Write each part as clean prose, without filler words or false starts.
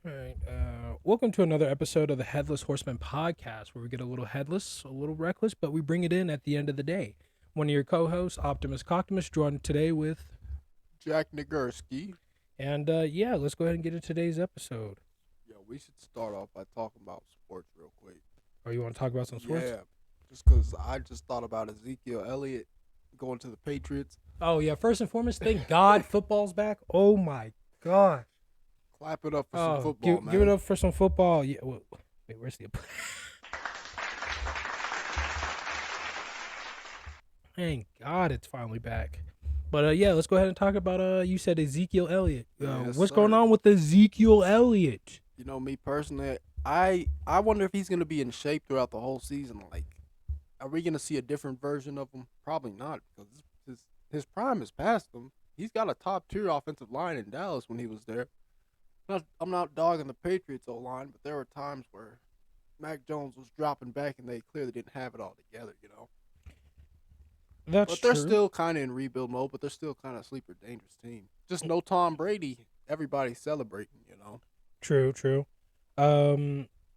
All right. Welcome to another episode of the Headless Horsemen Podcast, where we get a little headless, a little reckless, but we bring it in at the end of the day. One of your co-hosts, Optimus Coctimus, joined today with, Jack Nagurski. and let's go ahead and get into today's episode. Yo, we should start off by talking about sports real quick. Oh, you want to talk about some sports? Yeah, just because I just thought about Ezekiel Elliott going to the Patriots. Oh yeah. First and foremost, thank God football's back. Oh my God. Clap it up for some football, man. Give it up for some football. Yeah. Wait, where's the? Thank God it's finally back. But let's go ahead and talk about you said Ezekiel Elliott. Yes, What's sir. going on with Ezekiel Elliott? You know, me personally, I wonder if he's going to be in shape throughout the whole season. Like, are we going to see a different version of him? Probably not, because his prime is past him. He's got a top-tier offensive line in Dallas when he was there. I'm not dogging the Patriots O-line, but there were times where Mac Jones was dropping back and they clearly didn't have it all together, you know. That's But they're true. still kind of in rebuild mode, but they're still kind of a sleeper dangerous team. Just no Tom Brady. Everybody's celebrating, you know. True.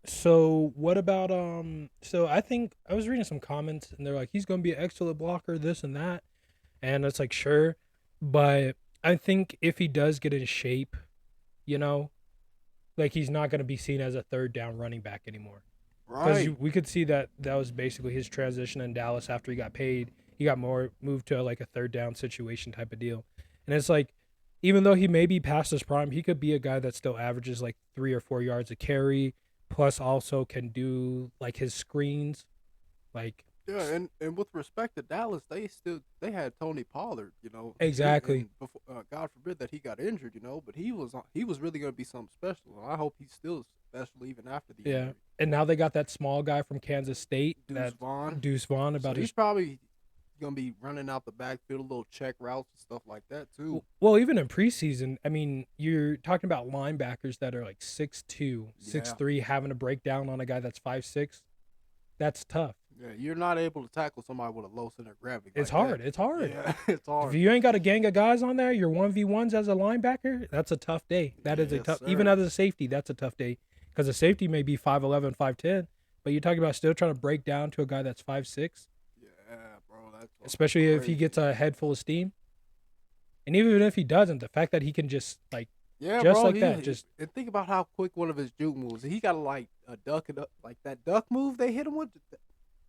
So what about So I think I was reading some comments and they're like, he's gonna be an excellent blocker, this and that, and it's like sure, but I think if he does get in shape, you know, like he's not gonna be seen as a third down running back anymore. Because Right. we could see that was basically his transition in Dallas after he got paid. He got more moved to like a third down situation type of deal. And it's like, even though he may be past his prime, he could be a guy that still averages like 3 or 4 yards a carry, plus also can do like his screens. Like, Yeah, and with respect to Dallas, they had Tony Pollard, you know. exactly. And before, God forbid that he got injured, you know, but he was really going to be something special. And I hope he's still special even after the Yeah. injury. And now they got that small guy from Kansas State, Deuce Vaughn. Deuce Vaughn, So about he's his. probably going to be running out the backfield, little check routes and stuff like that too. Well, even in preseason, I mean, you're talking about linebackers that are like 6'2", 6'3", having to break down on a guy that's 5'6". That's tough. Yeah, you're not able to tackle somebody with a low center of gravity. It's like hard. that. It's hard. Yeah, it's hard. If you ain't got a gang of guys on there, you're 1v1s as a linebacker, that's a tough day. That is a Yes, tough, sir. even as a safety, that's a tough day. Because a safety may be 5'11", 5'10", but you're talking about still trying to break down to a guy that's 5'6", Yeah, bro. That's especially if he crazy. gets a head full of steam. And even if he doesn't, the fact that he can just like, Yeah, just bro, like that, just and think about how quick one of his juke moves. He got like a duck it up, like that duck move they hit him with,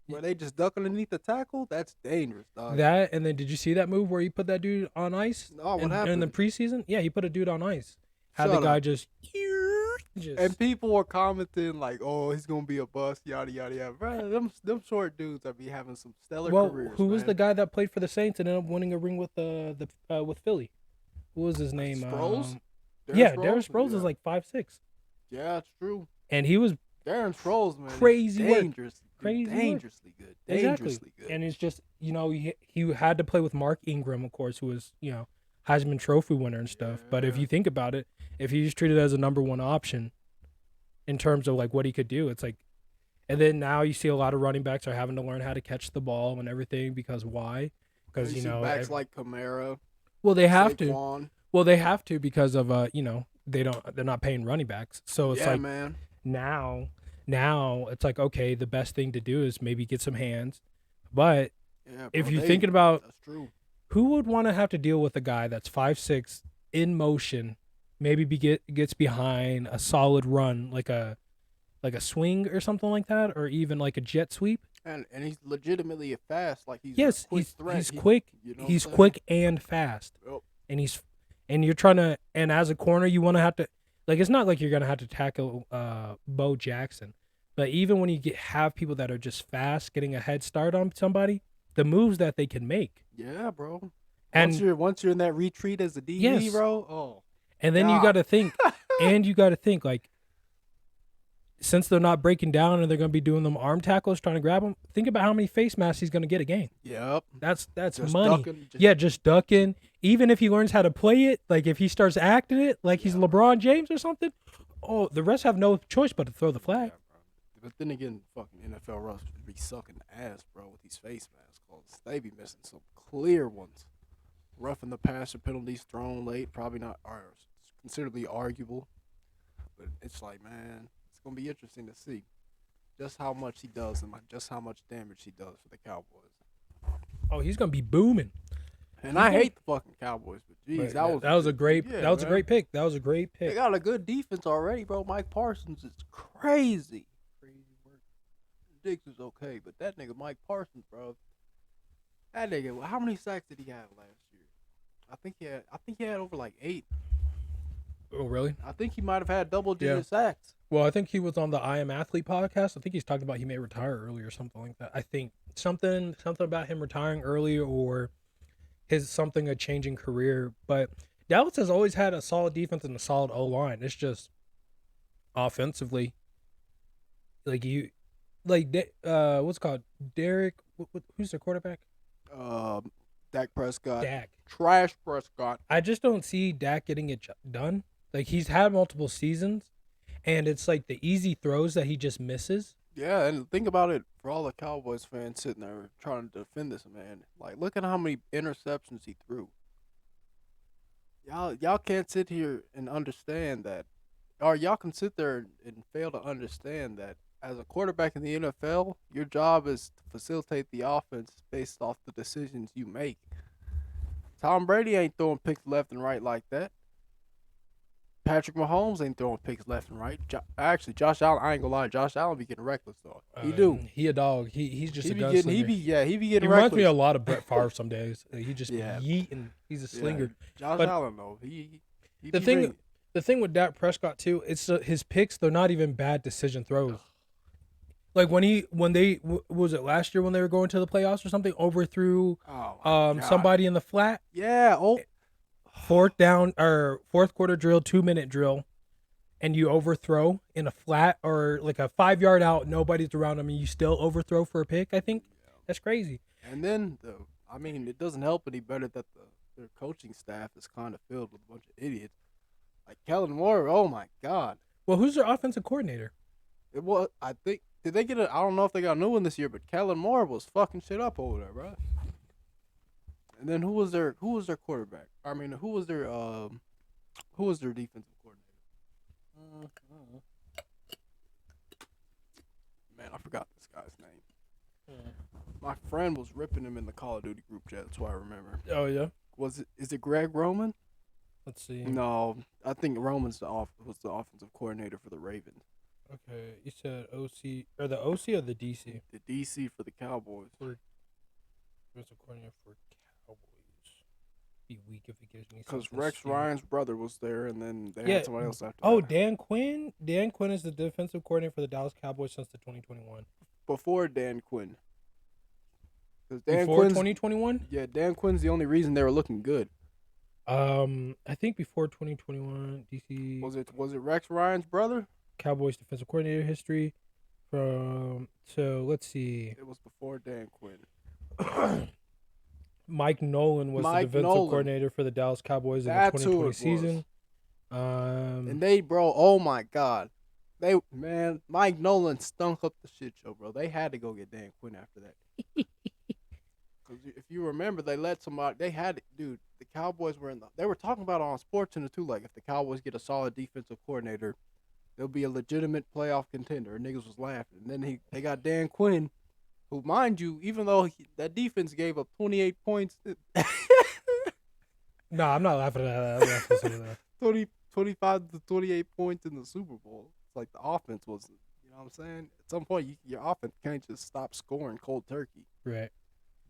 where they just duck underneath the tackle. That's dangerous, dog. that. And then did you see that move where he put that dude on ice? No, what in the happened? preseason? Yeah, he put a dude on ice. Had the Shut guy up. just And people were commenting like, "Oh, he's gonna be a bust," yada yada yada. Bro, them short dudes are be having some stellar Well, careers. who was man. the guy that played for the Saints and ended up winning a ring with with Philly? Who was his name? Sproles? Darren Sproles Yeah. is like 5'6", Yeah, it's true. and he was Darren Sproles, man, Crazy work. dangerous, Crazy work. dangerously good, exactly. dangerously good. And it's just he had to play with Mark Ingram, of course, who was Heisman Trophy winner and stuff. But if Yeah. you think about it, if he's treated as a number one option in terms of like what he could do, it's like, and then now you see a lot of running backs are having to learn how to catch the ball and everything because why? Because you see backs like Kamara, well they have to. Saquon. Well, they have to because of they're not paying running backs. So it's Yeah, like man. now it's like okay, the best thing to do is maybe get some hands. But Yeah, if bro, you're thinking about that's true. who would want to have to deal with a guy that's 5'6" in motion, maybe gets behind a solid run like a swing or something like that, or even like a jet sweep. And he's legitimately fast. Like he's Yes, a quick threat. he's quick. You know what He's I'm saying? quick and fast. Yep. And you're trying to, and as a corner, you want to have to, like, it's not like you're going to have to tackle Bo Jackson, but even when you have people that are just fast, getting a head start on somebody, the moves that they can make. Yeah, bro. And Once you're in that retreat as a DB, Yes. bro. Oh, and then you got to think, like, since they're not breaking down and they're going to be doing them arm tackles, trying to grab them, think about how many face masks he's going to get a game. Yep. That's Just money. ducking, Just ducking. Even if he learns how to play it, like if he starts acting it like he's LeBron James or something, oh, the rest have no choice but to throw the flag. Yeah, bro. But then again, fucking NFL refs be sucking ass, bro, with these face masks. Cause they be missing some clear ones. Roughing the passer penalties thrown late, probably not are considerably arguable. But it's like, man, it's gonna be interesting to see just how much he does and just how much damage he does for the Cowboys. Oh, he's gonna be booming. And I hate the fucking Cowboys, but geez, that was a great yeah, that was man. a great pick. That was a great pick. They got a good defense already, bro. Mike Parsons is crazy. Crazy work. Diggs is okay, but that nigga Mike Parsons, bro. That nigga, how many sacks did he have last year? I think he had over like 8. Oh, really? I think he might have had double-digit sacks. Well, I think he was on the I Am Athlete podcast. I think he's talking about he may retire early or something like that. I think something about him retiring early or a changing career. But Dallas has always had a solid defense and a solid O-line. It's just offensively, what's it called? Derek, who's their quarterback? Dak Prescott. Dak. Trash Prescott. I just don't see Dak getting it done. Like, he's had multiple seasons, and it's like the easy throws that he just misses. Yeah, and think about it for all the Cowboys fans sitting there trying to defend this man. Like, look at how many interceptions he threw. Y'all can't sit here and understand that, or y'all can sit there and fail to understand that as a quarterback in the NFL, your job is to facilitate the offense based off the decisions you make. Tom Brady ain't throwing picks left and right like that. Patrick Mahomes ain't throwing picks left and right. Josh Allen, I ain't gonna lie, Josh Allen be getting reckless though. He do. He a dog. He's just a gunslinger. He be getting He reckless. reminds me a lot of Brett Favre some days. He just be yeeting. He's a slinger. Josh Allen though, he the thing with Dak Prescott too, it's his picks. They're not even bad decision throws. Like when they was it last year when they were going to the playoffs or something, overthrew somebody in the flat. Yeah. Oh. Fourth quarter drill, 2-minute drill, and you overthrow in a flat or like a 5-yard out, nobody's around them, and you still overthrow for a pick. I think that's crazy. And then it doesn't help any better that their coaching staff is kind of filled with a bunch of idiots. Like Kellen Moore, oh my God. Well, who's their offensive coordinator? I think I don't know if they got a new one this year, but Kellen Moore was fucking shit up over there, bro. And then who was their quarterback? I mean, who was their defensive coordinator? Man, I forgot this guy's name. My friend was ripping him in the Call of Duty group chat. That's why I remember. Oh yeah. Is it Greg Roman? Let's see. No, I think Roman's was the offensive coordinator for the Ravens. Okay, you said OC or the OC or the DC? The DC for the Cowboys. Offensive coordinator for Cowboys. Be weak if it gives me. Because Rex Ryan's brother was there, and then they had somebody else after. Oh, Dan Quinn. Dan Quinn is the defensive coordinator for the Dallas Cowboys since the 2021. Before Dan Quinn. Before 2021? Yeah, Dan Quinn's the only reason they were looking good. I think before 2021, DC was it Rex Ryan's brother? Cowboys defensive coordinator history let's see. It was before Dan Quinn. Mike Nolan was the defensive coordinator for the Dallas Cowboys in the 2020 season. And oh my God. Mike Nolan stunk up the shit show, bro. They had to go get Dan Quinn after that. Because if you remember, they let somebody, the Cowboys they were talking about it on SportsCenter too, like if the Cowboys get a solid defensive coordinator, they'll be a legitimate playoff contender. And niggas was laughing. And then they got Dan Quinn, who, mind you, even though that defense gave up 28 points. No, I'm not laughing at that. 25 to 28 points in the Super Bowl. It's like the offense was, you know what I'm saying? At some point, your offense can't just stop scoring cold turkey. Right.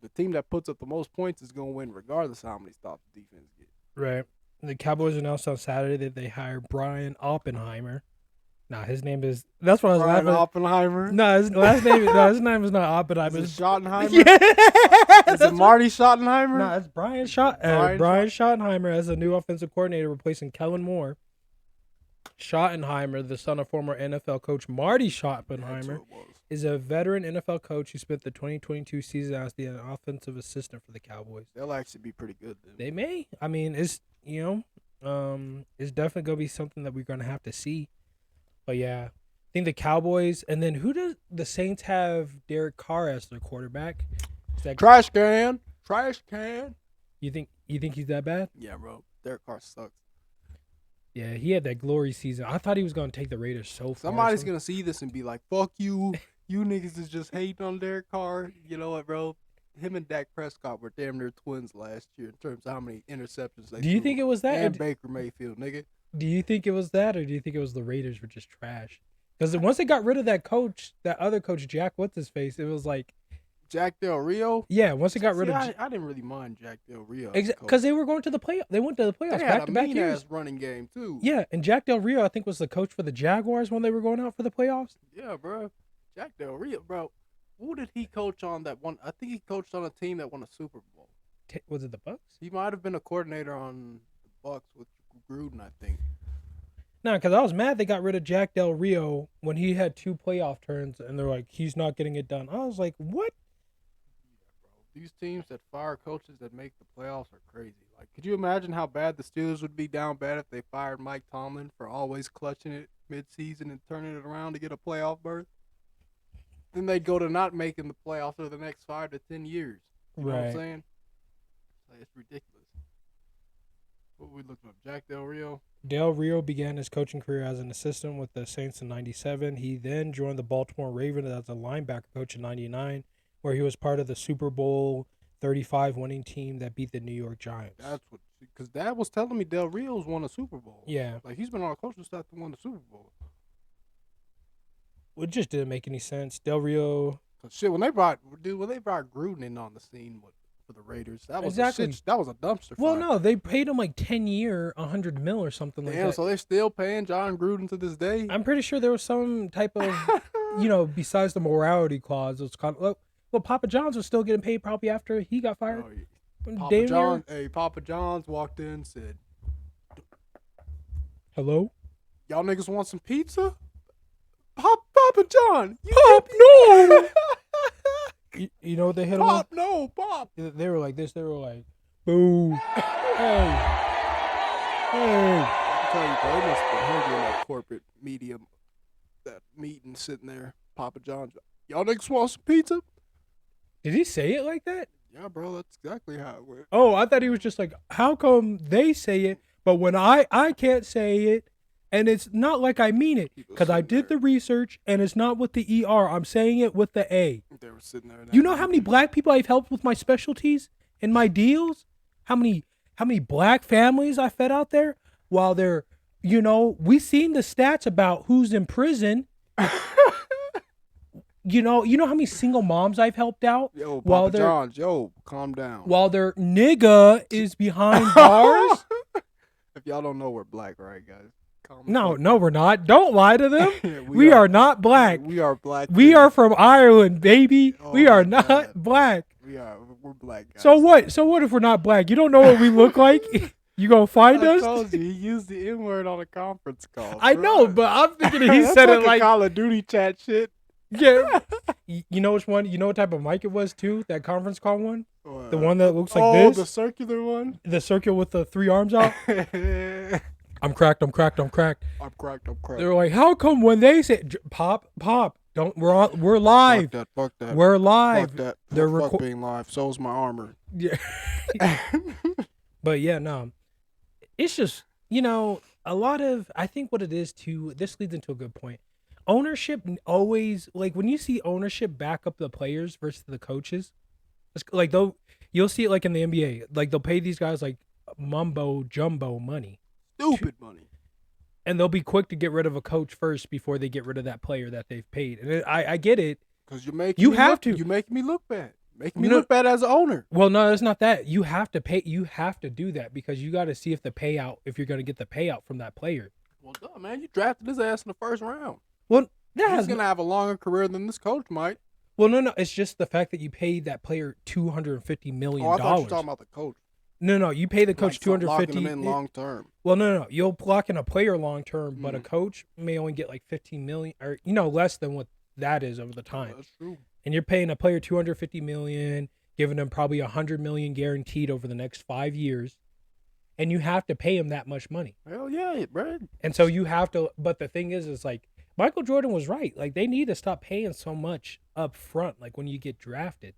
The team that puts up the most points is going to win regardless of how many stops the defense gets. Right. The Cowboys announced on Saturday that they hired Brian Oppenheimer. His name is. That's what I was Brian laughing. Oppenheimer. No, his last name. No, his name is not Oppenheimer. Is it Schottenheimer? Yeah. Is it Marty Schottenheimer? No, it's Brian Schottenheimer as a new offensive coordinator, replacing Kellen Moore. Schottenheimer, the son of former NFL coach Marty Schottenheimer, is a veteran NFL coach who spent the 2022 season as the offensive assistant for the Cowboys. They'll actually be pretty good then. They may. I mean, it's it's definitely gonna be something that we're gonna have to see. But yeah, I think the Cowboys, and then who does the Saints have? Derek Carr as their quarterback. Trash can. You think he's that bad? Yeah, bro. Derek Carr sucks. Yeah, he had that glory season. I thought he was going to take the Raiders so far. Somebody's going to see this and be like, fuck you. You niggas is just hating on Derek Carr. You know what, bro? Him and Dak Prescott were damn near twins last year in terms of how many interceptions they threw. Do you think it was that? And Baker Mayfield, nigga. Do you think it was that, or do you think it was the Raiders were just trash? Because once they got rid of that coach, that other coach, Jack, what's his face? It was like Jack Del Rio. Yeah, once they got rid of, I didn't really mind Jack Del Rio because they were going to the playoff. They went to the playoffs back to back years. They had a running game too. Yeah, and Jack Del Rio, I think, was the coach for the Jaguars when they were going out for the playoffs. Yeah, bro. Jack Del Rio, bro. Who did he coach on that one? I think he coached on a team that won a Super Bowl. Was it the Bucks? He might have been a coordinator on the Bucks with Gruden, I think. No, because I was mad they got rid of Jack Del Rio when he had 2 playoff turns, and they're like, he's not getting it done. I was like, what? Yeah, bro. These teams that fire coaches that make the playoffs are crazy. Like, could you imagine how bad the Steelers would be down bad if they fired Mike Tomlin for always clutching it mid-season and turning it around to get a playoff berth? Then they'd go to not making the playoffs for the next 5 to 10 years. You know what I'm saying? Like, it's ridiculous. What were we looking up? Jack Del Rio? Del Rio began his coaching career as an assistant with the Saints in '97. He then joined the Baltimore Ravens as a linebacker coach in '99, where he was part of the Super Bowl 35 winning team that beat the New York Giants. That's what, because Dad was telling me Del Rio's won a Super Bowl. Yeah. Like, he's been on a coaching staff that won the Super Bowl. It just didn't make any sense. Del Rio. Shit, when they brought Gruden in on the scene for the Raiders, that was that was a dumpster fire. Well, no, they paid him like 10-year, $100 million or something like that. So they're still paying John Gruden to this day. I'm pretty sure there was some type of, besides the morality clause, it's kind of, well, Papa John's was still getting paid probably after he got fired. Papa John's walked in and said, "Hello, y'all niggas want some pizza?" Papa John, Pop, no. You know what they hit him Pop, no, Pop. They were like this. They were like, boo. Hey. I tell you, bro, they must have been hungry in that corporate media, that meeting sitting there. Papa John's, y'all niggas want some pizza? Did he say it like that? Yeah, bro, that's exactly how it went. Oh, I thought he was just like, how come they say it, but when I can't say it, and it's not like I mean it, because I did the research, and it's not with the ER. I'm saying it with the A. They were sitting there. You know how many black people I've helped with my specialties and my deals? How many black families I fed out there while they're, we seen the stats about who's in prison. You know how many single moms I've helped out? Yo, Papa John's, calm down. While their nigga is behind bars. If y'all don't know, we're black, right, guys? No, we're not. Don't lie to them. we are not black. We are black. We are from Ireland, baby. We are not black. We're black guys. So what? If we're not black? You don't know what we look like? You gonna find us? I told you, he used the N-word on a conference call. I know, but I'm thinking he said it like Call of Duty chat shit. Yeah. You know which one? You know what type of mic it was too? That conference call one? The one that looks like this? Oh, the circular one? The circle with the 3 arms out? I'm cracked. They're like, how come when they say pop, don't we're live. Fuck that. We're live. Fuck that. They're being live. So is my armor. Yeah. But yeah, no. It's just, a lot of, I think what it is too, this leads into a good point. Ownership always, like when you see ownership back up the players versus the coaches, it's like you'll see it like in the NBA, like they'll pay these guys like mumbo jumbo money. Stupid money. And they'll be quick to get rid of a coach first before they get rid of that player that they've paid. And I get it. Because you're making me look bad. Making me look bad as an owner. Well, no, it's not that. You have to pay. You have to do that because you got to see if you're going to get the payout from that player. Well, duh, man, you drafted his ass in the first round. Well, he's going to have a longer career than this coach might. Well, no. It's just the fact that you paid that player $250 million. Oh, I thought you were talking about the coach. No, you pay the coach $250 locking him in long term. Well, no, you'll lock in a player long term, but a coach may only get like $15 million or less than what that is over the time. That's true. And you're paying a player $250 million, giving them probably $100 million guaranteed over the next 5 years, and you have to pay him that much money. Hell yeah, bro. And so you have to. But the thing is like Michael Jordan was right. Like they need to stop paying so much up front, like when you get drafted.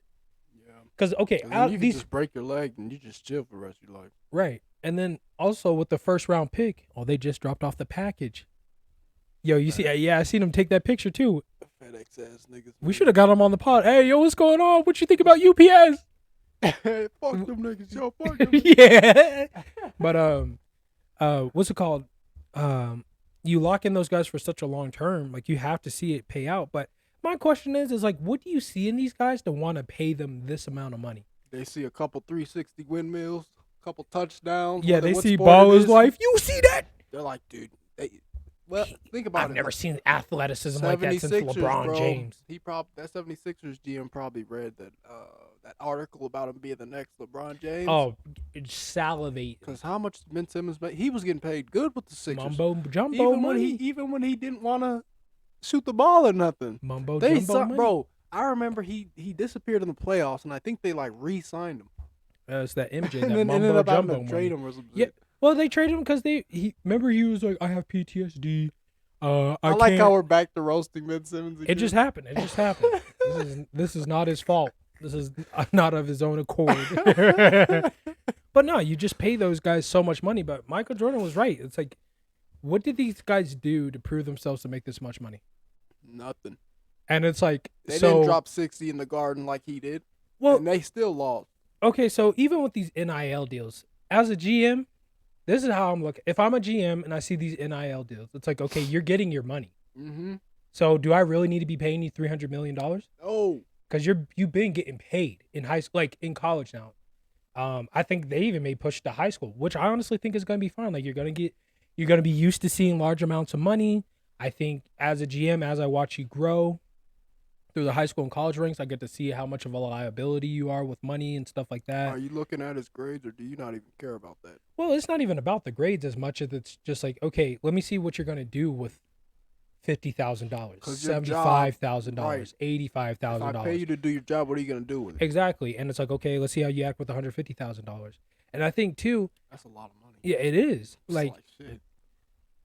Because, okay, you can just break your leg and you just chill for the rest of your life. Right. And then also with the first round pick, they just dropped off the package. Yo, you see? Yeah, I seen him take that picture too. FedEx ass niggas. We should have got him on the pod. Hey, yo, what's going on? What you think about UPS? Fuck them niggas, yo. Fuck them. Yeah. But what's it called? You lock in those guys for such a long term, like you have to see it pay out. But my question is like, what do you see in these guys to want to pay them this amount of money? They see a couple 360 windmills, a couple touchdowns. Yeah, they see baller's life. You see that? They're like, dude. Think about it. I've never seen athleticism like that since LeBron James. That 76ers GM probably read that article about him being the next LeBron James. Oh, salivate. Because how much Ben Simmons made? He was getting paid good with the Sixers. Mumbo jumbo money. Even when he didn't want to shoot the ball or nothing. Mumbo jumbo money. Bro, I remember he disappeared in the playoffs, and I think they like re-signed him. It's that MJ, and that then mumbo jumbo money. Trade him or something. Yeah. Well, they traded him because remember he was like, I have PTSD. I like how we're back to roasting Ben Simmons again. It just happened. This is not his fault. This is not of his own accord. But no, you just pay those guys so much money. But Michael Jordan was right. It's like, what did these guys do to prove themselves to make this much money? Nothing. And it's like, they didn't drop 60 in the Garden like he did. Well, and they still lost. Okay, so even with these NIL deals, as a GM, this is how I'm looking. If I'm a GM and I see these NIL deals, it's like, okay, you're getting your money. Mm-hmm. So do I really need to be paying you $300 million? No. Because you've been getting paid in high school, like in college now. I think they even may push to high school, which I honestly think is going to be fine. Like you're going to be used to seeing large amounts of money. I think as a GM, as I watch you grow through the high school and college ranks, I get to see how much of a liability you are with money and stuff like that. Are you looking at his grades, or do you not even care about that? Well, it's not even about the grades as much as it's just like, okay, let me see what you're going to do with $50,000, $75,000, $85,000. If I pay you to do your job, what are you going to do with it? Exactly. And it's like, okay, let's see how you act with $150,000. And I think too, that's a lot of money. Yeah, it is. Like shit.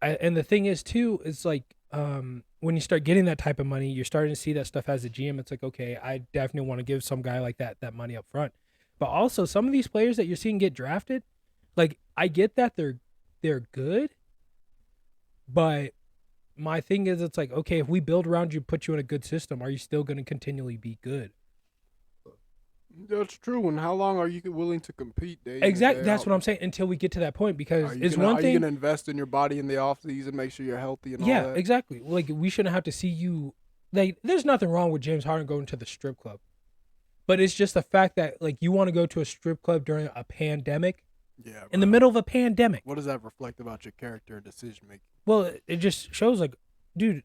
And the thing is too, it's like when you start getting that type of money, you're starting to see that stuff as a GM. It's like, okay, I definitely want to give some guy like that money up front. But also some of these players that you're seeing get drafted, like I get that they're good, but my thing is, it's like, okay, if we build around you, put you in a good system, are you still going to continually be good? That's true. And how long are you willing to compete? Exactly. That's what I'm saying. Until we get to that point, because are you going to invest in your body in the off season, make sure you're healthy and all that? Yeah, exactly. Like we shouldn't have to see you. Like, there's nothing wrong with James Harden going to the strip club, but it's just the fact that like you want to go to a strip club during a pandemic. Yeah. Bro. In the middle of a pandemic. What does that reflect about your character and decision making? Well, it just shows like, dude,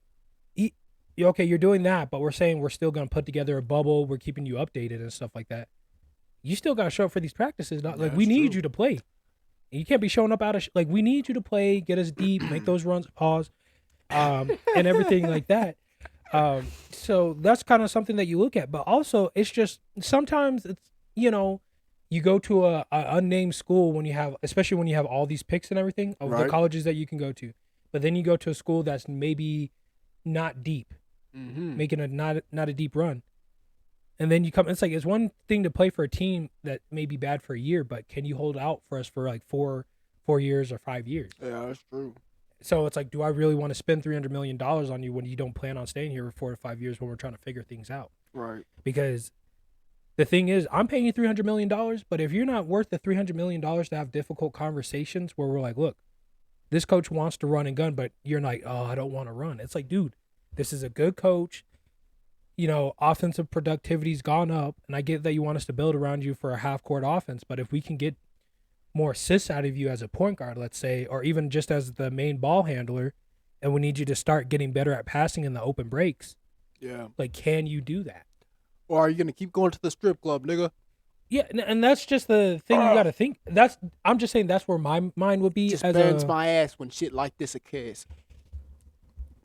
okay, you're doing that, but we're saying we're still going to put together a bubble. We're keeping you updated and stuff like that. You still got to show up for these practices. Like, we need you to play. You can't be showing up out of like, we need you to play, get us deep, make those runs, pause, and everything like that. So that's kind of something that you look at. But also, it's just sometimes it's, you go to a unnamed school especially when you have all these picks and everything of the colleges that you can go to. But then you go to a school that's maybe not deep, making not a deep run. And then you come, it's like, it's one thing to play for a team that may be bad for a year, but can you hold out for us for like 4 years or 5 years? Yeah, that's true. So it's like, do I really want to spend $300 million on you when you don't plan on staying here for 4 to 5 years when we're trying to figure things out? Right. Because the thing is, I'm paying you $300 million, but if you're not worth the $300 million to have difficult conversations where we're like, look, this coach wants to run and gun, but you're like, oh, I don't want to run. It's like, dude, this is a good coach. Offensive productivity's gone up, and I get that you want us to build around you for a half-court offense, but if we can get more assists out of you as a point guard, let's say, or even just as the main ball handler, and we need you to start getting better at passing in the open breaks. Yeah. Like, can you do that? Or are you going to keep going to the strip club, nigga? Yeah, and that's just the thing you got to think. I'm just saying that's where my mind would be. Just burns my ass when shit like this occurs.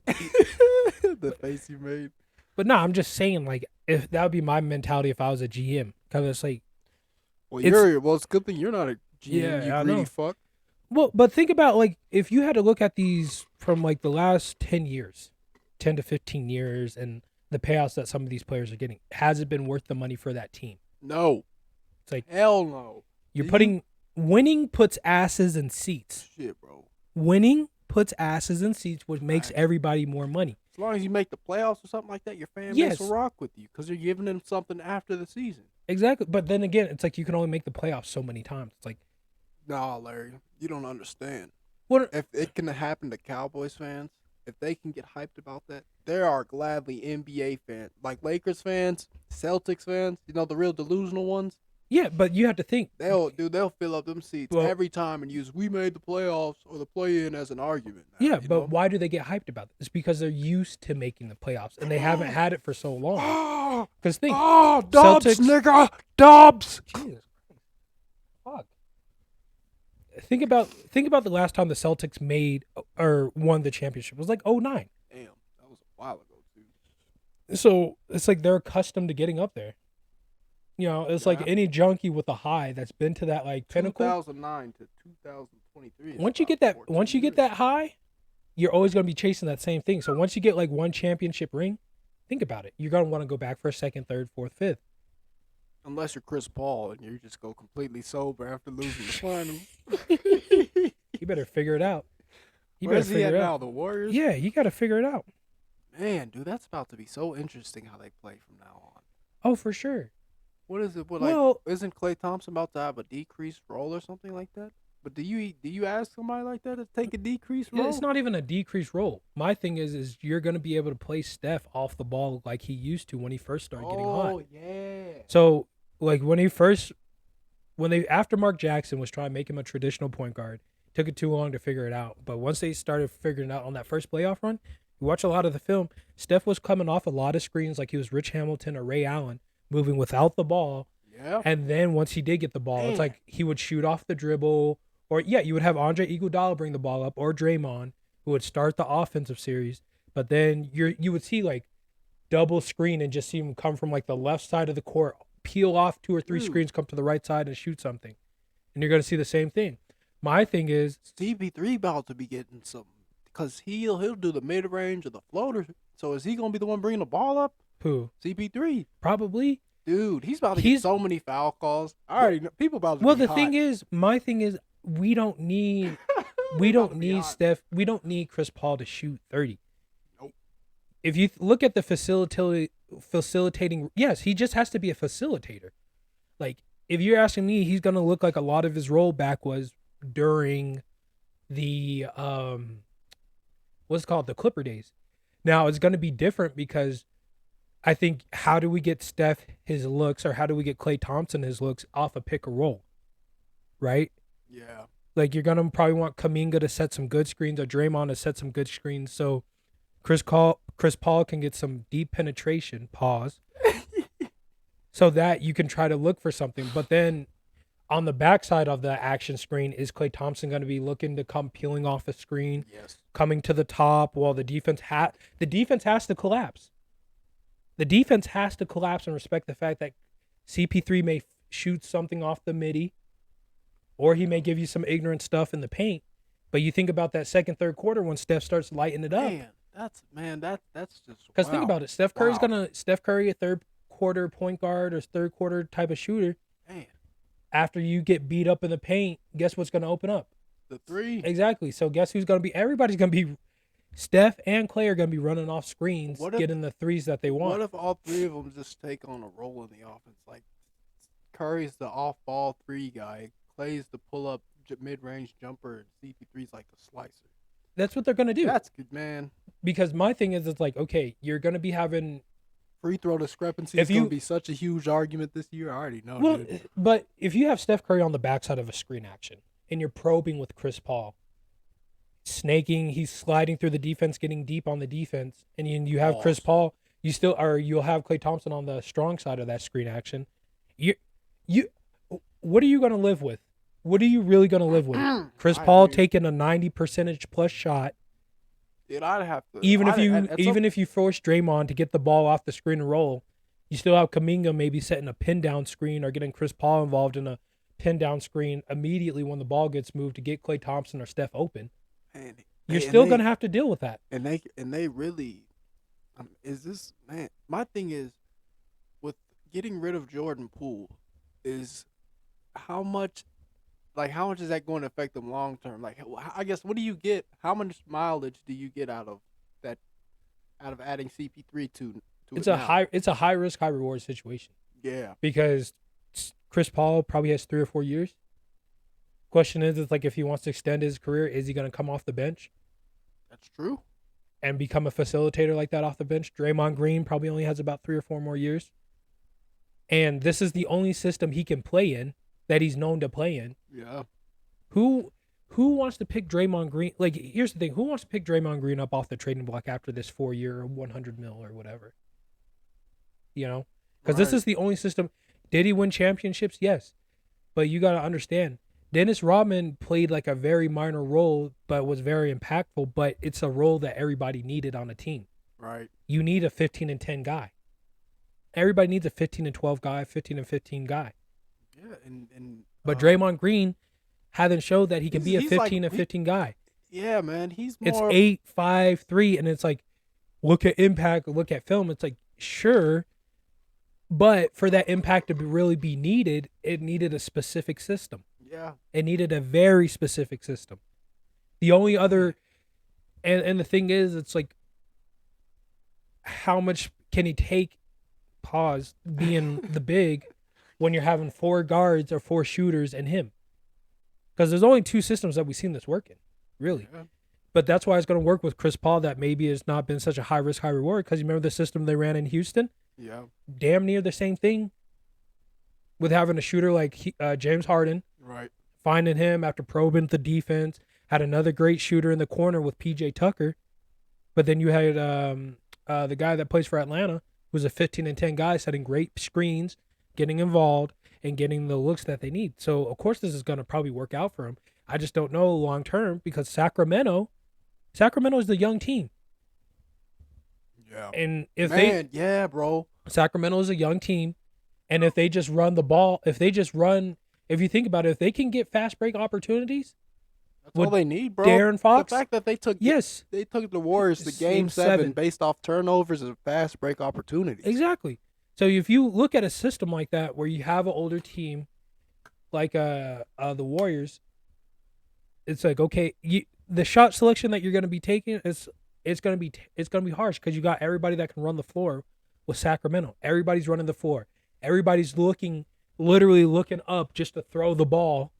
The face you made. But no, I'm just saying, like, if that would be my mentality if I was a GM. Because it's like... Well, it's a good thing you're not a GM, you greedy fuck. Well, but think about, like, if you had to look at these from, like, the last 10 years, 10 to 15 years, and the payouts that some of these players are getting, has it been worth the money for that team? No. It's like... Hell no. You're putting winning puts asses in seats. Shit, bro. Winning puts asses in seats, which makes Facts. everybody more money. As long as you make the playoffs or something like that, your fan base Yes. will rock with you because you're giving them something after the season. Exactly. But then again, it's like you can only make the playoffs so many times. It's like, Nah, Larry, you don't understand. what? If it can happen to Cowboys fans, if they can get hyped about that, there are gladly NBA fans, like Lakers fans, Celtics fans, the real delusional ones. Yeah, but you have to think. They'll fill up them seats every time and use "we made the playoffs" or the play-in as an argument. Now, Yeah, but why do they get hyped about it? It's because they're used to making the playoffs and they haven't had it for so long. Because think, Dubs, Celtics, nigga, Dubs. Jesus Christ, fuck. Think about the last time the Celtics made or won the championship. It was like 2009. Damn, that was a while ago too. So it's like they're accustomed to getting up there. It's like any junkie with a high that's been to that like pinnacle. 2009 to 2023. Once you get that high, you're always going to be chasing that same thing. So once you get like one championship ring, think about it. You're going to want to go back for a second, third, fourth, fifth. Unless you're Chris Paul and you just go completely sober after losing the finals. You better figure it out. Where's he at now? The Warriors? Yeah, you got to figure it out. Man, dude, that's about to be so interesting how they play from now on. Oh, for sure. What is it? Isn't Klay Thompson about to have a decreased role or something like that? But do you ask somebody like that to take a decreased role? It's not even a decreased role. My thing is you're going to be able to play Steph off the ball like he used to when he first started getting hot. Oh, yeah. So, like after Mark Jackson was trying to make him a traditional point guard, took it too long to figure it out. But once they started figuring it out on that first playoff run, you watch a lot of the film, Steph was coming off a lot of screens like he was Rich Hamilton or Ray Allen, moving without the ball. Yeah. And then once he did get the ball, it's like he would shoot off the dribble. Or, you would have Andre Iguodala bring the ball up or Draymond, who would start the offensive series. But then you would see, like, double screen and just see him come from, like, the left side of the court, peel off 2 or 3 screens, come to the right side and shoot something. And you're going to see the same thing. My thing is... CP3 about to be getting something. Because he'll do the mid-range or the floater. So is he going to be the one bringing the ball up? Who? CP3. Probably. Dude, he's about to get so many foul calls. I already know. People about to be hot. My thing is, we don't need Steph. We don't need Chris Paul to shoot 30. Nope. If you look at the facilitating, yes, he just has to be a facilitator. Like, if you're asking me, he's going to look like a lot of his rollback was during the the Clipper days. Now, it's going to be different because I think, how do we get Steph his looks, or how do we get Klay Thompson his looks off a pick and roll? Right? Yeah. Like, you're going to probably want Kuminga to set some good screens or Draymond to set some good screens so Chris Paul can get some deep penetration, so that you can try to look for something. But then on the backside of the action screen, is Klay Thompson going to be looking to come peeling off a screen, coming to the top while the defense has to collapse. The defense has to collapse and respect the fact that CP3 may shoot something off the midi, or he may give you some ignorant stuff in the paint. But you think about that second, third quarter when Steph starts lighting it up. That's just because think about it. Steph Curry, a third quarter point guard or third quarter type of shooter. Man. After you get beat up in the paint, guess what's going to open up? The three. Exactly. So guess who's going to be? Everybody's going to be. Steph and Klay are going to be running off screens, getting the threes that they want. What if all three of them just take on a role in the offense? Like, Curry's the off-ball 3 guy, Klay's the pull-up mid-range jumper, and CP3's like the slicer. That's what they're going to do. That's good, man. Because my thing is, it's like, okay, you're going to be having... Free throw discrepancy is going to be such a huge argument this year. I already know, dude. But if you have Steph Curry on the backside of a screen action, and you're probing with Chris Paul, snaking, he's sliding through the defense, getting deep on the defense, and you have Chris Paul, you'll have Klay Thompson on the strong side of that screen action. What are you going to live with? What are you really going to live with? Chris Paul taking a 90% plus shot. Dude, I'd have to. Even if you force Draymond to get the ball off the screen and roll, you still have Kuminga maybe setting a pin down screen or getting Chris Paul involved in a pin down screen immediately when the ball gets moved to get Klay Thompson or Steph open. You're still going to have to deal with that. And they really, my thing is, with getting rid of Jordan Poole, is how much like how much is that going to affect them long term? Like, I guess what do you get? How much mileage do you get out of that? Out of adding CP3 to It's it a now? high risk, high reward situation Yeah, because Chris Paul probably has 3 or 4 years. Question is, it's like if he wants to extend his career, is he going to come off the bench that's true. and become a facilitator like that off the bench? Draymond Green probably only has about 3 or 4 more years. And this is the only system he can play in that he's known to play in. Yeah. Who wants to pick Draymond Green? Like, here's the thing. Who wants to pick Draymond Green up off the trading block after this 4-year, 100 mil or whatever? You know? Because this is the only system. Did he win championships? Yes. But you got to understand, Dennis Rodman played like a very minor role, but was very impactful. But it's a role that everybody needed on a team. Right. You need a 15 and 10 guy. Everybody needs a 15 and 12 guy, 15 and 15 guy. Yeah, and But Draymond Green hasn't showed that he can be a 15 like, and 15 guy. Yeah, man, he's more. It's 8, 5, 3, and it's like, look at impact, look at film. It's like, sure, but for that impact to really be needed, it needed a specific system. Yeah. It needed a very specific system. The only other, and the thing is, it's like, how much can he take? Pause being the big when you're having 4 guards or 4 shooters and him, because there's only 2 systems that we've seen this working, really. Yeah. But that's why it's going to work with Chris Paul. That maybe has not been such a high risk, high reward. Because you remember the system they ran in Houston, Yeah. damn near the same thing. With having a shooter like James Harden, Right. finding him after probing the defense, had another great shooter in the corner with PJ Tucker, but then you had the guy that plays for Atlanta, who's a 15 and 10 guy, setting great screens, getting involved, and getting the looks that they need. So, of course, this is going to probably work out for him. I just don't know long term because Sacramento is the young team. Yeah. And if yeah, bro. Sacramento is a young team, and if they just run the ball, if you think about it, if they can get fast break opportunities, that's all they need, bro. Darren Fox, the fact that they took the Warriors to game 7 based off turnovers and fast break opportunities. Exactly. So if you look at a system like that where you have an older team like the Warriors, it's like, okay, the shot selection that you're going to be taking it's going to be harsh because you got everybody that can run the floor with Sacramento. Everybody's running the floor. Everybody's literally looking up just to throw the ball,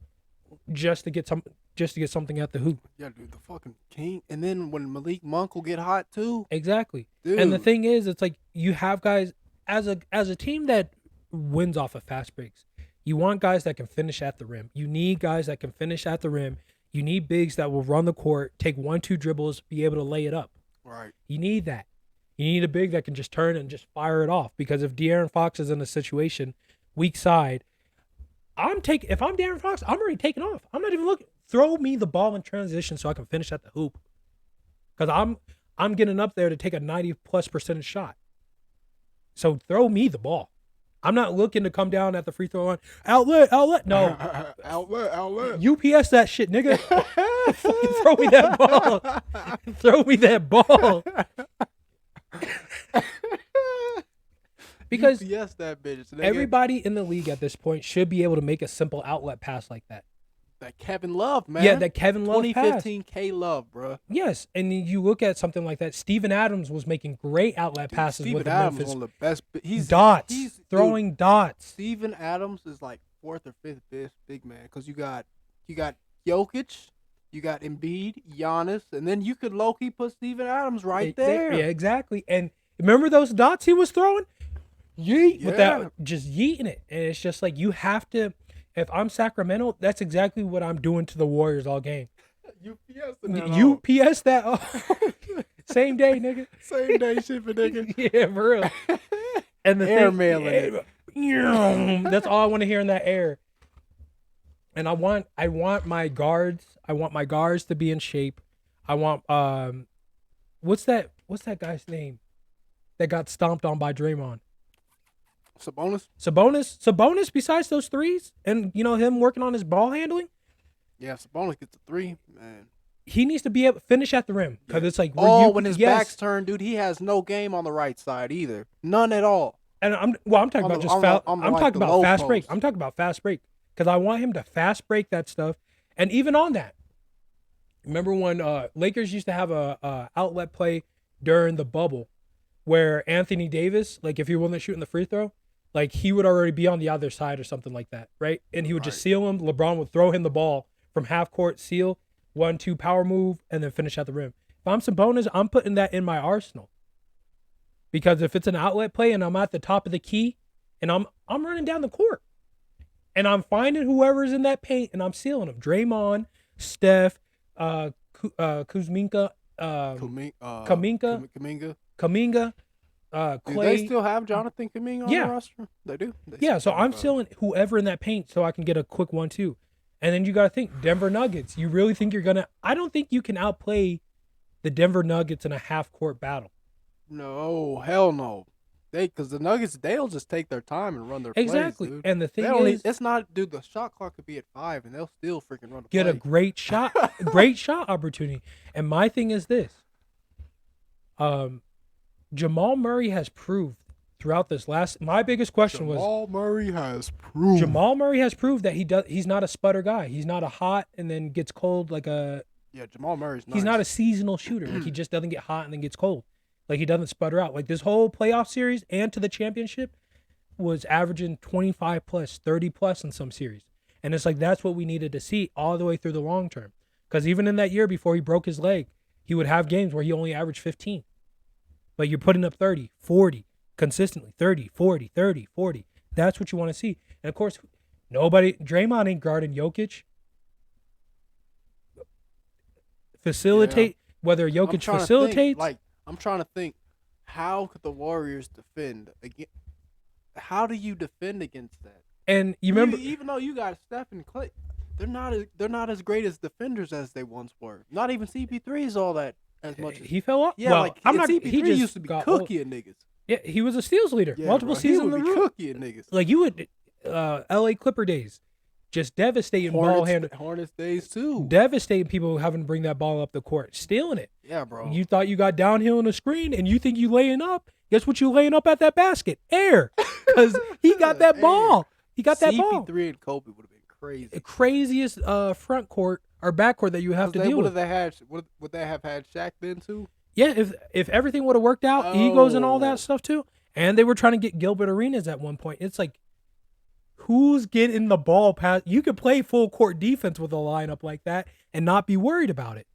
just to get something at the hoop. Yeah, dude, the fucking king. And then when Malik Monk will get hot too. Exactly. Dude. And the thing is, it's like you have guys as a team that wins off of fast breaks. You want guys that can finish at the rim. You need guys that can finish at the rim. You need bigs that will run the court, take 1-2 dribbles, be able to lay it up. Right. You need that. You need a big that can just turn and just fire it off. Because if De'Aaron Fox is in a situation, weak side, if I'm De'Aaron Fox, I'm already taking off. I'm not even looking. Throw me the ball in transition so I can finish at the hoop. Because I'm getting up there to take a 90+% shot. So throw me the ball. I'm not looking to come down at the free throw line. Outlet. No. outlet. UPS that shit, nigga. Fucking throw me that ball. Throw me that ball. Because UPS that bitch, nigga. Everybody in the league at this point should be able to make a simple outlet pass like that. That Kevin Love, man. Yeah, that Kevin Love 2015 pass. K Love, bro. Yes, and you look at something like that. Steven Adams was making great outlet passes with the Adams Memphis. One of the best. He's Throwing dots. Steven Adams is like 4th or 5th best big man because you got Jokic, you got Embiid, Giannis, and then you could low-key put Steven Adams right there. Yeah, exactly. And remember those dots he was throwing? Yeet, Yeah. without just yeeting it. And it's just like you have to. If I'm Sacramento, that's exactly what I'm doing to the Warriors all game. UPS that. Same day, nigga. Same day shipping, nigga. Yeah, for real. And the Airmailing it. That's all I want to hear in that air. And I want my guards. I want my guards to be in shape. I want what's that guy's name that got stomped on by Draymond? Sabonis, besides those threes and him working on his ball handling. Yeah, Sabonis gets a 3, man. He needs to be able to finish at the rim because it's like when his back's turned, dude, he has no game on the right side either, none at all. And I'm talking about fast break. I'm talking about fast break. because I want him to fast break that stuff. And even on that, remember when Lakers used to have a outlet play during the bubble where Anthony Davis, like if he wasn't shooting the free throw, like he would already be on the other side or something like that, right? And he would just seal him. LeBron would throw him the ball from half court, seal, 1-2 power move, and then finish at the rim. If I'm Sabonis, I'm putting that in my arsenal. Because if it's an outlet play and I'm at the top of the key and I'm running down the court and I'm finding whoever's in that paint and I'm sealing them. Draymond, Steph, Kuzminka, Kaminga, Clay. Do they still have Jonathan Kaminga on the roster? They do? So I'm sealing whoever in that paint so I can get a quick 1-2. And then you got to think, Denver Nuggets. You really think you're going to – I don't think you can outplay the Denver Nuggets in a half-court battle. No, hell no. Because the Nuggets, they'll just take their time and run their plays, dude. And the thing is, it's not, dude. The shot clock could be at 5, and they'll still freaking run the get play. a great shot opportunity. And my thing is this: Jamal Murray has proved throughout this last. My biggest question was Jamal Murray has proved that he's not a sputter guy. He's not a hot and then gets cold like a. Yeah, Jamal Murray's nice. He's not a seasonal shooter. Like he just doesn't get hot and then gets cold. Like he doesn't sputter out. Like this whole playoff series and to the championship was averaging 25 plus, 30 plus in some series. And it's like that's what we needed to see all the way through the long term. Because even in that year before he broke his leg, he would have games where he only averaged 15. But you're putting up 30, 40 consistently, 30, 40, 30, 40. That's what you want to see. And of course, Draymond ain't guarding Jokic. Whether Jokic facilitates. I'm trying to think, how could the Warriors defend against? How do you defend against that? And you remember, even though you got Steph and Clay, they're not as great as defenders as they once were. Not even CP3 is all that as much. He fell off. Yeah, well, CP3 he used to be cooking niggas. Yeah, he was a steals leader. Multiple seasons in a row. Cooking niggas. Like you would, L.A. Clipper days. Just devastating ball handle. Hornets days too. Devastating people having to bring that ball up the court, stealing it. Yeah, bro. You thought you got downhill in the screen, and you think you laying up. Guess what? You laying up at that basket, air, because he got that ball. He got that ball. CP3 and Kobe would have been crazy. The craziest front court or back court that you have to deal with. Would they have had Shaq then too? Yeah, if everything would have worked out, egos and all that stuff too, and they were trying to get Gilbert Arenas at one point. It's like, who's getting the ball past? You could play full court defense with a lineup like that and not be worried about it.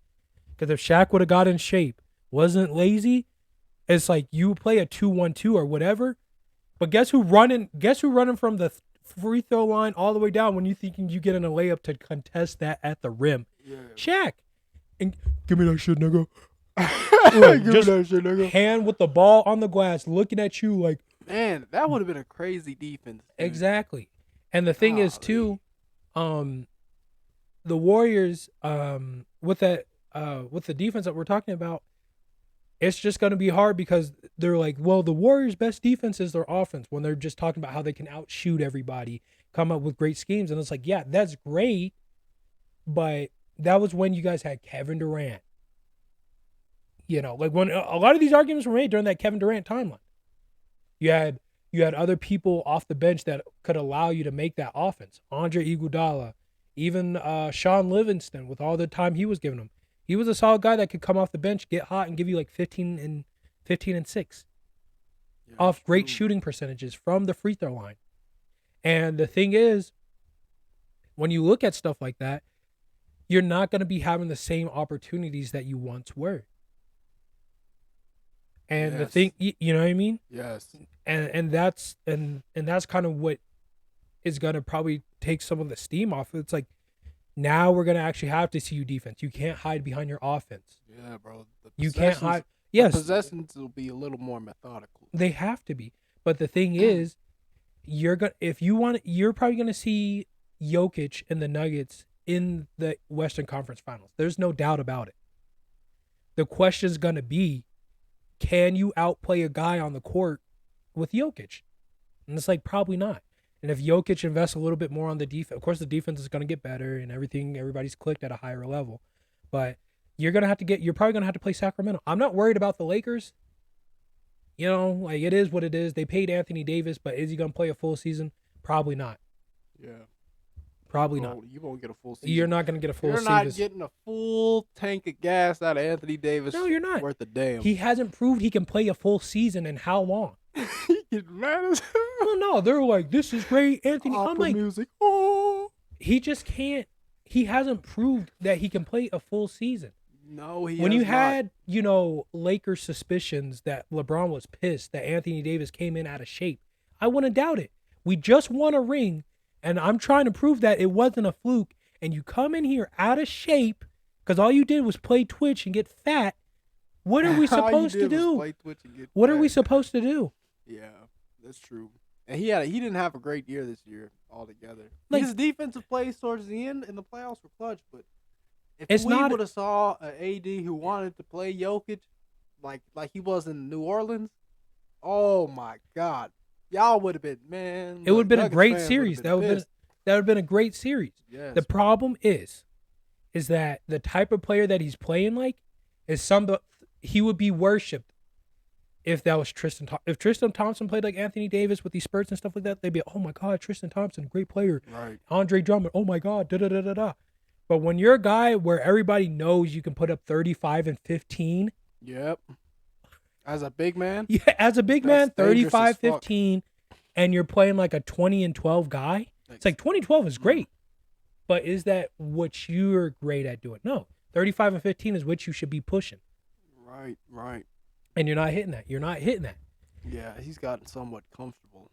Because if Shaq would have got in shape, wasn't lazy, it's like you play a 2-1-2 or whatever. But guess who running from the free throw line all the way down when you thinking you get in a layup to contest that at the rim? Yeah. Shaq. And give me that shit, nigga. Give me that shit, nigga. Hand with the ball on the glass, looking at you like, man, that would have been a crazy defense. Dude. Exactly. And the thing is too, the Warriors, with the defense that we're talking about, it's just going to be hard because they're like, well, the Warriors' best defense is their offense when they're just talking about how they can outshoot everybody, come up with great schemes. And it's like, yeah, that's great. But that was when you guys had Kevin Durant. You know, like when a lot of these arguments were made during that Kevin Durant timeline. You had other people off the bench that could allow you to make that offense. Andre Iguodala, even Sean Livingston, with all the time he was giving him. He was a solid guy that could come off the bench, get hot, and give you like 15 and 6 off great shooting percentages from the free throw line. And the thing is, when you look at stuff like that, you're not going to be having the same opportunities that you once were. And the thing, you know what I mean? Yes. And that's kind of what is going to probably take some of the steam off. It's like, now we're going to actually have to see you defense. You can't hide behind your offense. Yeah, bro. You can't hide. Yes. The possessions will be a little more methodical. They have to be. But the thing is, you're probably going to see Jokic and the Nuggets in the Western Conference Finals. There's no doubt about it. The question is going to be, can you outplay a guy on the court with Jokic? And it's like, probably not. And if Jokic invests a little bit more on the defense, of course the defense is going to get better and everybody's clicked at a higher level. But you're probably going to have to play Sacramento. I'm not worried about the Lakers. You know, like it is what it is. They paid Anthony Davis, but is he going to play a full season? Probably not. Yeah. Probably not. You won't get a full season. You're not going to get a full season. You're not getting a full tank of gas out of Anthony Davis. No, you're not. Worth a damn. He hasn't proved he can play a full season in how long? He gets mad as hell. Well, no, they're like, this is great, Anthony. Opera I'm like, music. Oh. He just can't. He hasn't proved that he can play a full season. No, he when you has had, you know, Lakers suspicions that LeBron was pissed that Anthony Davis came in out of shape, I wouldn't doubt it. We just won a ring, and I'm trying to prove that it wasn't a fluke. And you come in here out of shape because all you did was play Twitch and get fat. What are we supposed to do? What are we supposed to do? Yeah, that's true. And he didn't have a great year this year altogether. Like, his defensive plays towards the end in the playoffs were clutch, but if we would have saw an AD who wanted to play Jokic like he was in New Orleans, oh my God, y'all would have been, man. It would have been a great series. That would have been a great series. Yes. The problem is that the type of player that he's playing like is he would be worshipped if that was Tristan. If Tristan Thompson played like Anthony Davis with these spurts and stuff like that, they'd be, oh my God, Tristan Thompson, great player. Right. Andre Drummond, oh my God, da da da da da. But when you're a guy where everybody knows you can put up 35 and 15. Yep. As a big man? Yeah, as a big man, 35, 15, and you're playing like a 20 and 12 guy. It's like 2012 is great. But is that what you're great at doing? No. 35 and 15 is what you should be pushing. Right. And you're not hitting that. You're not hitting that. Yeah, he's gotten somewhat comfortable.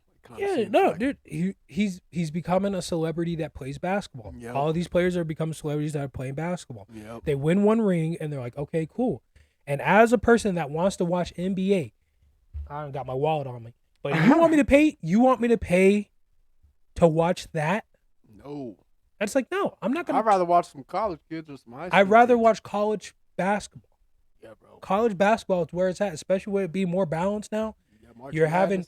Dude, he's becoming a celebrity that plays basketball. Yep. All of these players are becoming celebrities that are playing basketball. Yep. They win one ring and they're like, okay, cool. And as a person that wants to watch NBA, I don't got my wallet on me, but you want me to pay to watch that? No. It's like, no, I'm not gonna. I'd rather watch some college kids or some high school I'd rather kids. watch college basketball. Yeah, bro. College basketball is where it's at, especially with it being more balanced now. You're having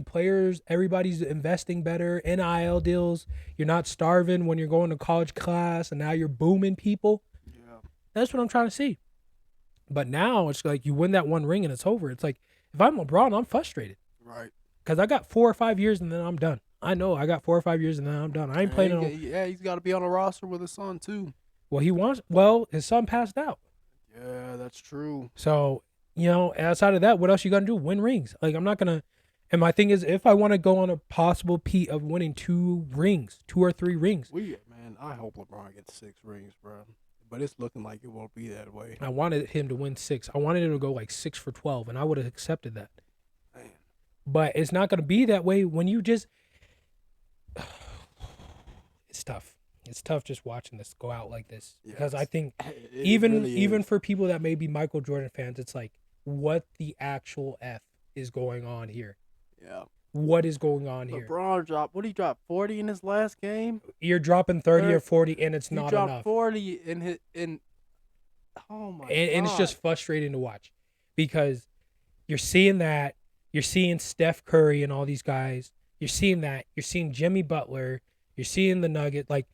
players, everybody's investing better, NIL deals. You're not starving when you're going to college class, and now you're booming people. Yeah. That's what I'm trying to see. But now it's like you win that one ring and it's over. It's like if I'm LeBron, I'm frustrated. Right. Because I got 4 or 5 years and then I'm done. I know I got 4 or 5 years and then I'm done. I ain't playing he's got to be on a roster with his son too. Well, his son passed out. Yeah, that's true. So, you know, outside of that, what else you got to do? Win rings. Like, I'm not going to. And my thing is, if I want to go on a possible peak of winning 2 or 3 rings. Man, I hope LeBron gets 6 rings, bro. But it's looking like it won't be that way. I wanted him to win 6. I wanted him to go like 6 for 12, and I would have accepted that. Man. But it's not going to be that way when you just. It's tough. It's tough just watching this go out like this. Yes. Because I think even even for people that may be Michael Jordan fans, it's like, what the actual F is going on here? Yeah. What is going on here? LeBron dropped, what did he drop, 40 in his last game? You're dropping 30 or 40, and it's not enough. He dropped 40 oh my God. And it's just frustrating to watch because you're seeing that. You're seeing Steph Curry and all these guys. You're seeing that. You're seeing Jimmy Butler. You're seeing the Nugget. Like,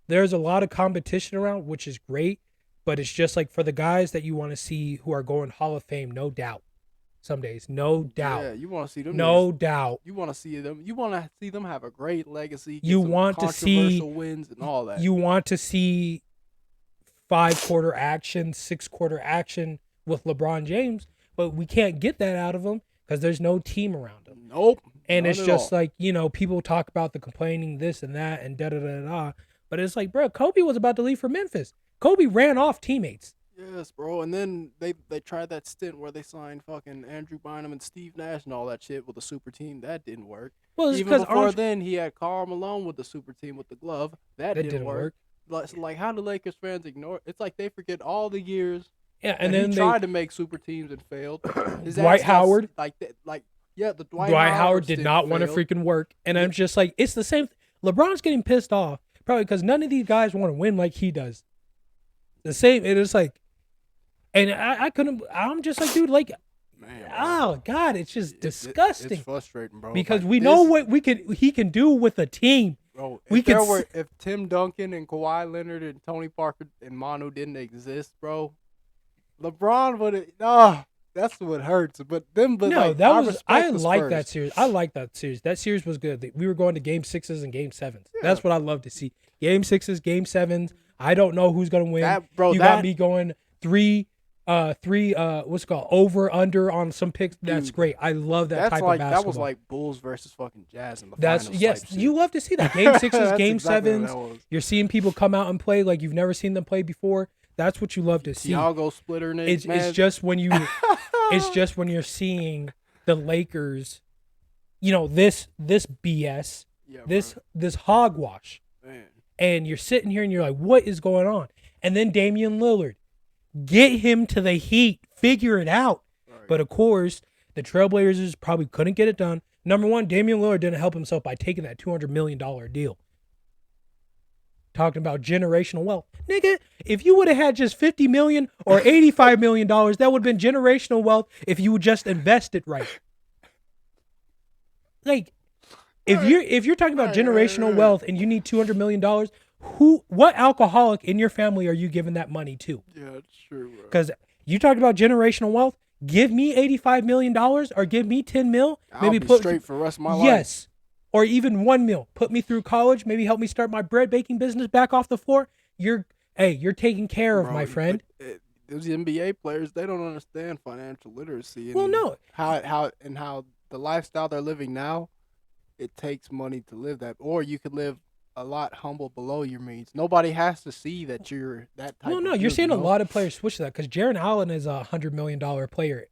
there's a lot of competition around, which is great, but it's just like for the guys that you want to see who are going Hall of Fame, no doubt. Some days, no doubt. Yeah, you want to see them. No doubt. You want to see them. You want to see them have a great legacy. You want to see wins and all that. You want to see 5-quarter action, 6-quarter action with LeBron James, but we can't get that out of him because there's no team around him. Nope. And it's just like, you know, people talk about the complaining this and that and da-da-da-da. But it's like, bro, Kobe was about to leave for Memphis. Kobe ran off teammates. Yes, bro. And then they tried that stint where they signed fucking Andrew Bynum and Steve Nash and all that shit with the super team. That didn't work. Well, even before then, he had Karl Malone with the super team with the glove. That didn't work. Like, how do Lakers fans ignore it? It's like they forget all the years. Yeah, and then he tried to make super teams and failed. Dwight Howard. The Dwight Howard did not want to freaking work. And I'm just like, it's the same. LeBron's getting pissed off probably because none of these guys want to win like he does. The same. It is like, and I couldn't. I'm just like, dude, like, man, oh God, it's just disgusting. It's frustrating, bro. Because we know what he can do with a team. Bro, if Tim Duncan and Kawhi Leonard and Tony Parker and Manu didn't exist, bro, LeBron would have. That's what hurts. But No, like, I the like Spurs. that series. I like that series. That series was good. We were going to game 6s and game 7s. Yeah. That's what I love to see. Game 6s, game 7s. I don't know who's gonna win. Got me going three what's it called, over under on some picks. That's great. I love that type of basketball. That was like Bulls versus fucking Jazz in the finals. Yes, you love to see that. Game 6s, game 7s. You're seeing people come out and play like you've never seen them play before. That's what you love to see. Thiago splitter, it's just when you it's just when you're seeing the Lakers, this BS, this hogwash. Man. And you're sitting here and you're like, what is going on? And then Damian Lillard, get him to the Heat, figure it out. Right. But of course, the Trailblazers probably couldn't get it done. Number one, Damian Lillard didn't help himself by taking that $200 million deal. Talking about generational wealth. Nigga, if you would have had just $50 million or $85 million, that would have been generational wealth if you would just invest it right. Like, if you're talking about generational wealth and you need $200 million, what alcoholic in your family are you giving that money to? Yeah, it's true, bro. Because you talked about generational wealth. Give me $85 million or give me $10 million. Maybe be straight for the rest of my life. Yes. Or even $1 million. Put me through college. Maybe help me start my bread baking business back off the floor. You're taken care of, my friend. Those NBA players, they don't understand financial literacy. Well, no. How the lifestyle they're living now, it takes money to live that. Or you could live a lot humble below your means. Nobody has to see that you're that type. Well, no, you're seeing a lot of players switch to that because Jaron Allen is a $100 million player.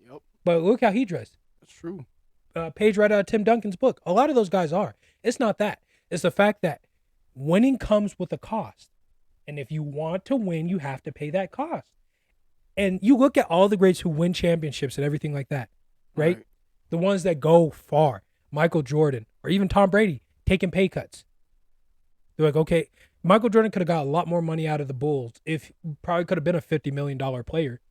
Yep. But look how he dressed. That's true. Page right out of Tim Duncan's book. A lot of those guys are. It's not that. It's the fact that winning comes with a cost. And if you want to win, you have to pay that cost. And you look at all the greats who win championships and everything like that, right? The ones that go far, Michael Jordan or even Tom Brady, taking pay cuts. They're like, okay, Michael Jordan could have got a lot more money out of the Bulls if probably could have been a $50 million player.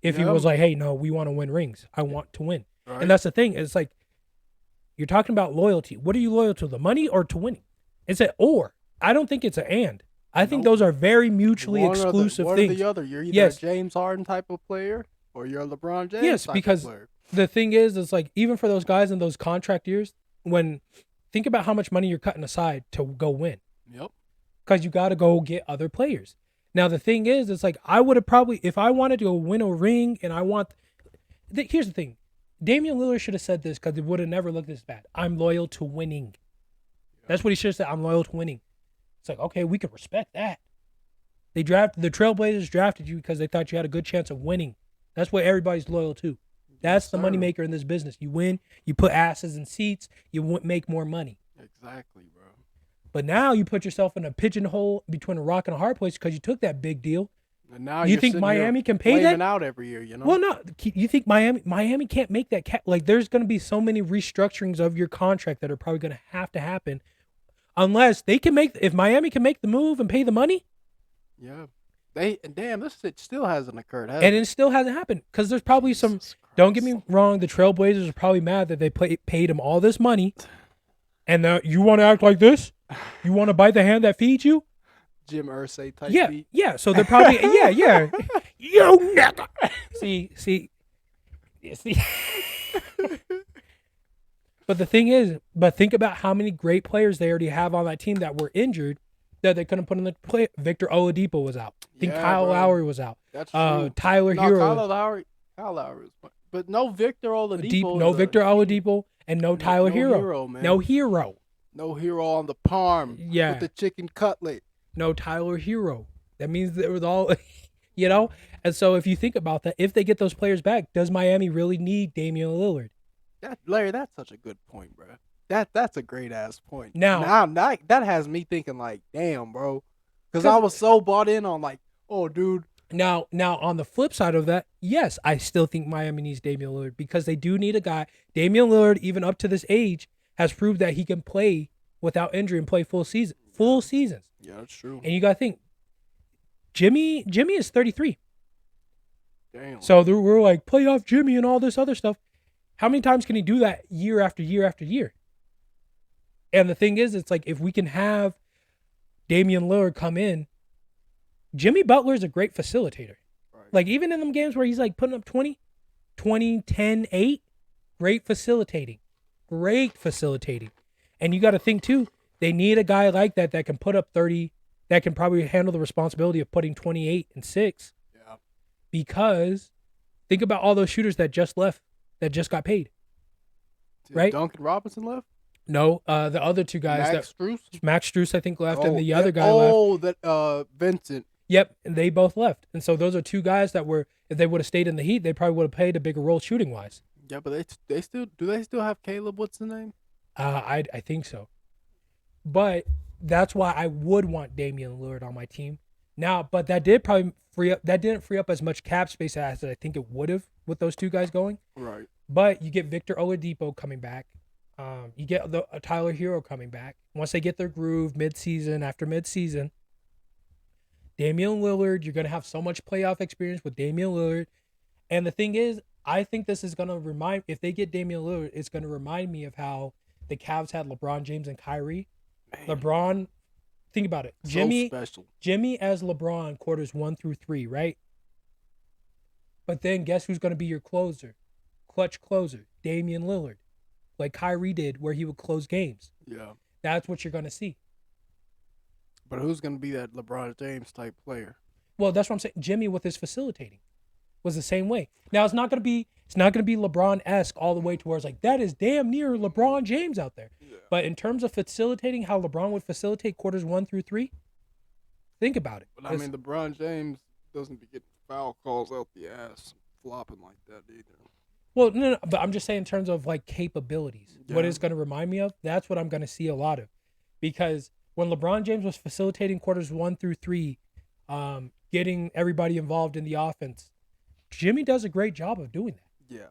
If he was like, hey, no, we want to win rings. I want to win. Right. And that's the thing. It's like, you're talking about loyalty. What are you loyal to, the money or to winning? It's an or. I don't think it's an and. I think those are very mutually exclusive things. One or the other. You're either a James Harden type of player or you're a LeBron James type of player. The thing is, it's like, even for those guys in those contract years, think about how much money you're cutting aside to go win. Yep. Because you got to go get other players. Now, the thing is, it's like, I would have probably, if I wanted to go win a ring and here's the thing. Damian Lillard should have said this because it would have never looked this bad. I'm loyal to winning. That's what he should have said. I'm loyal to winning. It's like, okay, we can respect that. The Trailblazers drafted you because they thought you had a good chance of winning. That's what everybody's loyal to. That's the moneymaker in this business. You win, you put asses in seats, you make more money. Exactly, bro. But now you put yourself in a pigeonhole between a rock and a hard place because you took that big deal. And now you think Miami can pay that? Out every year, Well, no. You think Miami can't make that? Like, there's going to be so many restructurings of your contract that are probably going to happen, unless they can if Miami can make the move and pay the money. Yeah. This shit still hasn't occurred, has it? And it still hasn't happened because there's probably some. Don't get me wrong. The Trailblazers are probably mad that they paid him all this money, and you want to act like this? You want to bite the hand that feeds you? Jim Irsay type beat. Yeah. So they're probably yeah. You nigga. See. But the thing is, think about how many great players they already have on that team that were injured that they couldn't put in the play. Victor Oladipo was out. I think Kyle Lowry was out. That's true. Tyler Hero. Kyle Lowry was, but no Victor Oladipo. No Victor Oladipo and no Tyler Hero. No Hero. No Hero on the palm. Yeah. With the chicken cutlet. No Tyler Hero. That means it was all, And so if you think about that, if they get those players back, does Miami really need Damian Lillard? Larry, that's such a good point, bro. That's a great ass point. Now that has me thinking like, damn, bro, because I was so bought in on like, oh, dude. Now on the flip side of that, yes, I still think Miami needs Damian Lillard because they do need a guy. Damian Lillard, even up to this age, has proved that he can play without injury and play full seasons. Yeah, that's true. And you got to think, Jimmy is 33. Damn. So we're like, playoff Jimmy and all this other stuff. How many times can he do that year after year after year? And the thing is, it's like, if we can have Damian Lillard come in, Jimmy Butler is a great facilitator. Right. Like, even in them games where he's, like, putting up 20, 10, 8, great facilitating. And you got to think, too, they need a guy like that can put up 30, that can probably handle the responsibility of putting 28 and 6. Yeah. Because think about all those shooters that just left, that just got paid. Right? Duncan Robinson left? No, the other two guys. Max Strus, I think, left, and the other guy left. Oh, that Vincent. Yep, and they both left. And so those are two guys that were, if they would have stayed in the Heat, they probably would have played a bigger role shooting-wise. Yeah, but they still have Caleb? What's the name? I think so. But that's why I would want Damian Lillard on my team. Now, but that didn't free up as much cap space as I think it would have with those two guys going. Right. But you get Victor Oladipo coming back. You get Tyler Hero coming back. Once they get their groove after mid-season, Damian Lillard, you're going to have so much playoff experience with Damian Lillard. And the thing is, I think this is going to if they get Damian Lillard, it's going to remind me of how the Cavs had LeBron James and Kyrie. Man. LeBron, think about it. Jimmy as LeBron quarters 1 through 3, right? But then guess who's going to be your clutch closer? Damian Lillard. Like Kyrie did, where he would close games. Yeah. That's what you're going to see. But who's going to be that LeBron James type player? Well, that's what I'm saying. Jimmy with his facilitating was the same way. Now it's not going to be LeBron-esque all the way to where it's like that is damn near LeBron James out there. Yeah. But in terms of facilitating, how LeBron would facilitate quarters 1 through 3, think about it. But I mean, LeBron James doesn't be getting foul calls out the ass, flopping like that either. Well, no, but I'm just saying in terms of like capabilities, what it's going to remind me of, that's what I'm going to see a lot of. Because when LeBron James was facilitating quarters 1 through 3, getting everybody involved in the offense, Jimmy does a great job of doing that. Yeah.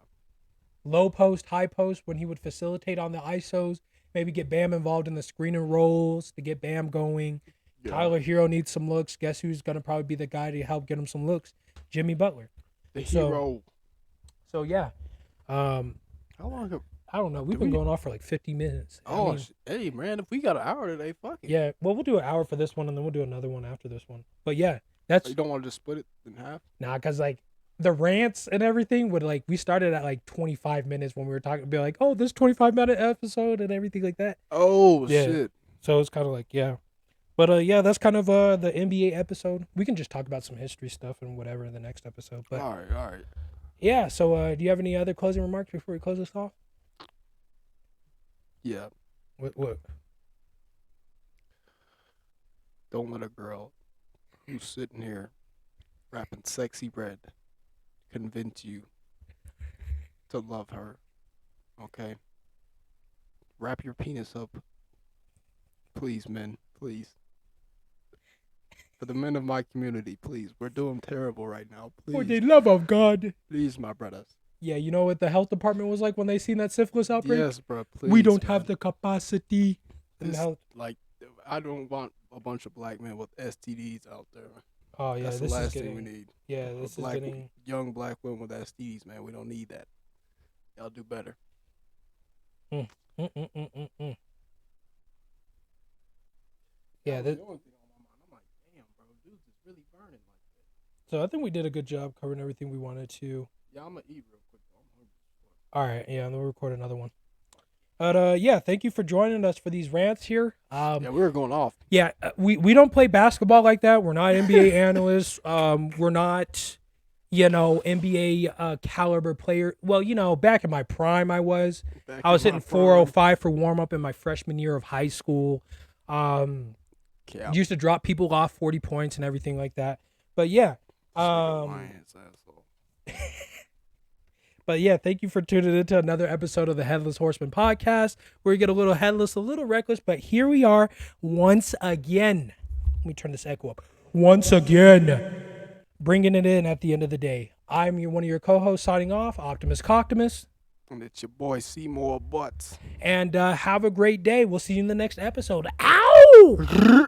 Low post, high post, when he would facilitate on the ISOs, maybe get Bam involved in the screen and rolls to get Bam going. Yeah. Tyler Hero needs some looks. Guess who's going to probably be the guy to help get him some looks? Jimmy Butler. The hero. So yeah. How long? I don't know. We've been going off for like 50 minutes. Hey man, if we got an hour today, fuck it. Yeah, well, we'll do an hour for this one, and then we'll do another one after this one. But yeah, that's. You don't want to just split it in half? Nah, because like the rants and everything would like we started at like 25 minutes when we were talking, be like, oh, this 25-minute episode and everything like that. Oh yeah. Shit. So it's kind of like but yeah, that's kind of the NBA episode. We can just talk about some history stuff and whatever in the next episode. But all right. Yeah, so do you have any other closing remarks before we close this off? Yeah. What? Don't let a girl who's sitting here rapping Sexy Red convince you to love her. Okay? Wrap your penis up. Please, men. Please. For the men of my community, please. We're doing terrible right now. Please. For the love of God. Please, my brothers. Yeah, you know what the health department was like when they seen that syphilis outbreak? Yes, bro. Please. We don't have the capacity. Like, I don't want a bunch of black men with STDs out there. Oh, yeah. That's the last thing we need. Yeah, this is getting... Young black women with STDs, man. We don't need that. Y'all do better. Yeah, so I think we did a good job covering everything we wanted to. Yeah, I'm going to eat real quick. All right, yeah, and then we'll record another one. But yeah, thank you for joining us for these rants here. Yeah, we were going off. Yeah, we don't play basketball like that. We're not NBA analysts. We're not, NBA caliber player. Well, back in my prime, I was hitting 405 for warm up in my freshman year of high school. Used to drop people off 40 points and everything like that. But yeah. But yeah, thank you for tuning into another episode of the Headless Horsemen Podcast, where you get a little headless, a little reckless, but here we are once again. Let me turn this echo up. Once again, bringing it in at the end of the day. I'm one of your co-hosts signing off, Optimus Coctimus. And it's your boy Seymour Butts. And have a great day. We'll see you in the next episode. Ow!